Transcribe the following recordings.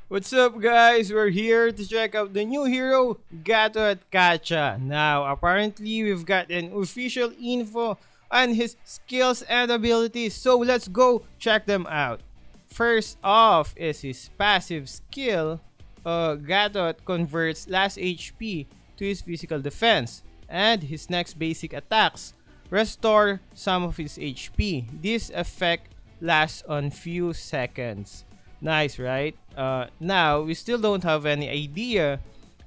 What's up, guys? We're here to check out the new hero, Gatot Kaca. Now, apparently, we've got an official info on his skills and abilities, so let's go check them out. First off is his passive skill. Gatot converts last HP to his physical defense, and his next basic attacks restore some of his HP. This effect lasts on few seconds. Nice, right? Now, we still don't have any idea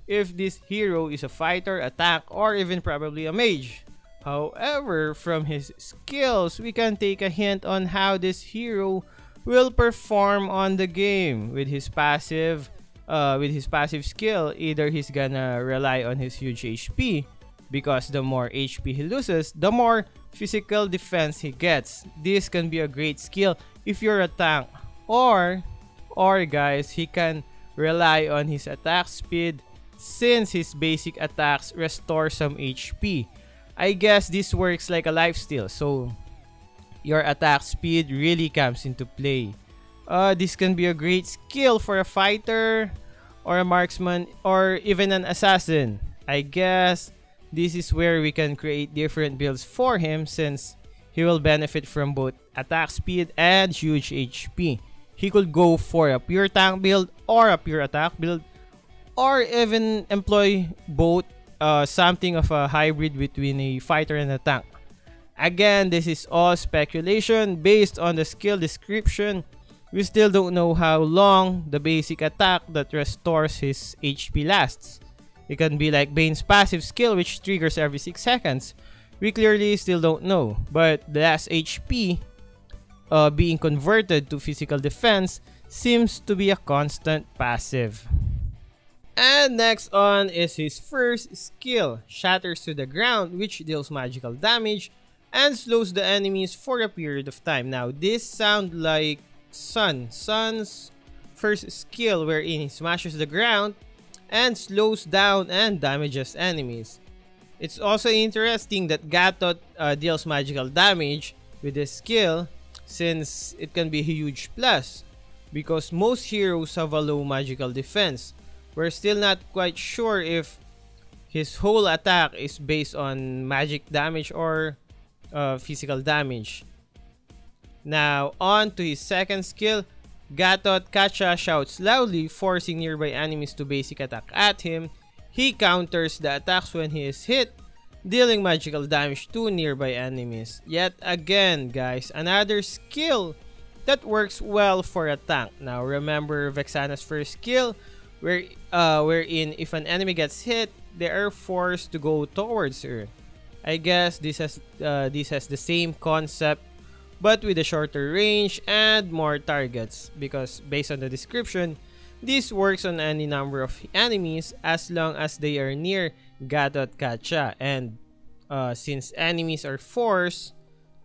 if this hero is a fighter, a tank, or even probably a mage. However, from his skills, we can take a hint on how this hero will perform on the game. With his passive skill, either he's gonna rely on his huge HP, because the more HP he loses, the more physical defense he gets. This can be a great skill if you're a tank, or guys, he can rely on his attack speed since his basic attacks restore some HP. I guess this works like a lifesteal, so your attack speed really comes into play. This can be a great skill for a fighter or a marksman or even an assassin. I guess this is where we can create different builds for him since he will benefit from both attack speed and huge HP. He could go for a pure tank build or a pure attack build, or even employ both, something of a hybrid between a fighter and a tank. Again, this is all speculation based on the skill description. We still don't know how long the basic attack that restores his HP lasts. It can be like Bane's passive skill, which triggers every 6 seconds. We clearly still don't know, but the last HP being converted to physical defense seems to be a constant passive. And next on is his first skill, Shatters to the Ground, which deals magical damage and slows the enemies for a period of time. Now, this sounds like Sun's first skill, wherein he smashes the ground and slows down and damages enemies. It's also interesting that Gatot deals magical damage with this skill, since it can be a huge plus, because most heroes have a low magical defense. We're still not quite sure if his whole attack is based on magic damage or physical damage. Now, on to his second skill, Gatot Kaca shouts loudly, forcing nearby enemies to basic attack at him. He counters the attacks when he is hit, dealing magical damage to nearby enemies. Yet again, guys, another skill that works well for a tank. Now, remember Vexana's first skill, wherein if an enemy gets hit, they are forced to go towards her. I guess this has the same concept, but with a shorter range and more targets, because based on the description, this works on any number of enemies as long as they are near Gatot Kaca, and since enemies are forced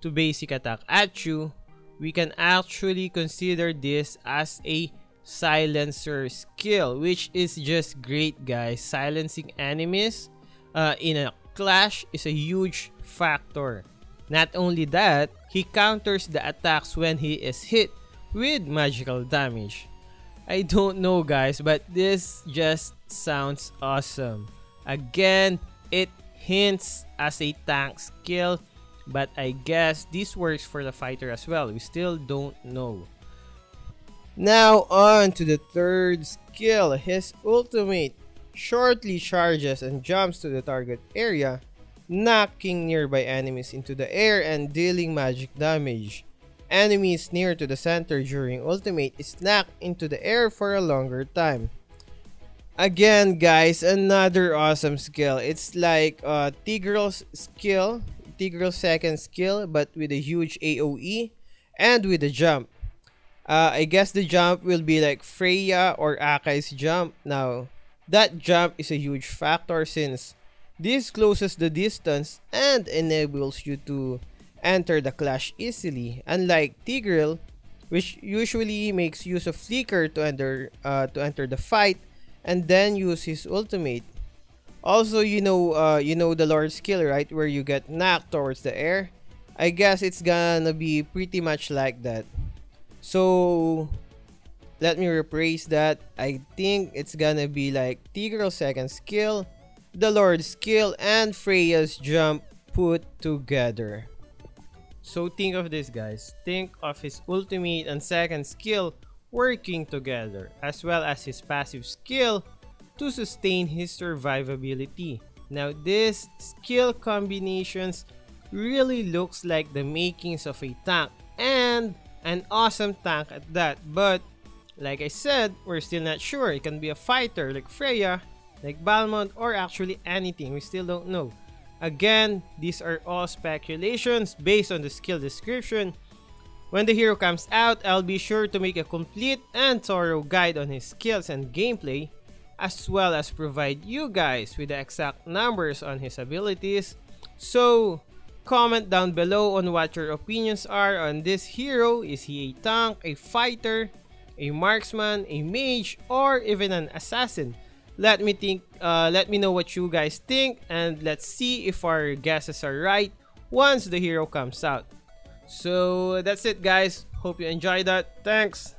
to basic attack at you, we can actually consider this as a silencer skill, which is just great, guys. Silencing enemies in a clash is a huge factor. Not only that, he counters the attacks when he is hit with magical damage. I don't know, guys, but this just sounds awesome. Again, it hints as a tank skill, but I guess this works for the fighter as well. We still don't know. Now on to the third skill. His ultimate shortly charges and jumps to the target area, knocking nearby enemies into the air and dealing magic damage. Enemies near to the center during ultimate is knocked into the air for a longer time. Again, guys, another awesome skill. It's like Tigreal's skill, Tigreal's second skill, but with a huge AoE and with a jump. I guess the jump will be like Freya or Akai's jump. Now, that jump is a huge factor since this closes the distance and enables you to enter the clash easily, unlike Tigreal, which usually makes use of Flicker to enter the fight and then use his ultimate. Also, you know the Lord skill, right, where you get knocked towards the air. I guess it's gonna be pretty much like that. So let me rephrase that. I think it's gonna be like Tigreal's second skill, the Lord's skill, and Freya's jump put together. So think of this, guys. Think of his ultimate and second skill working together, as well as his passive skill to sustain his survivability. Now this skill combinations really looks like the makings of a tank, and an awesome tank at that. But like I said, we're still not sure. It can be a fighter like Freya, like Balmond, or actually anything. We still don't know. Again, these are all speculations based on the skill description. When the hero comes out, I'll be sure to make a complete and thorough guide on his skills and gameplay, as well as provide you guys with the exact numbers on his abilities. So comment down below on what your opinions are on this hero. Is he a tank, a fighter, a marksman, a mage, or even an assassin? Let me know what you guys think, and let's see if our guesses are right once the hero comes out. So that's it, guys. Hope you enjoyed that. Thanks.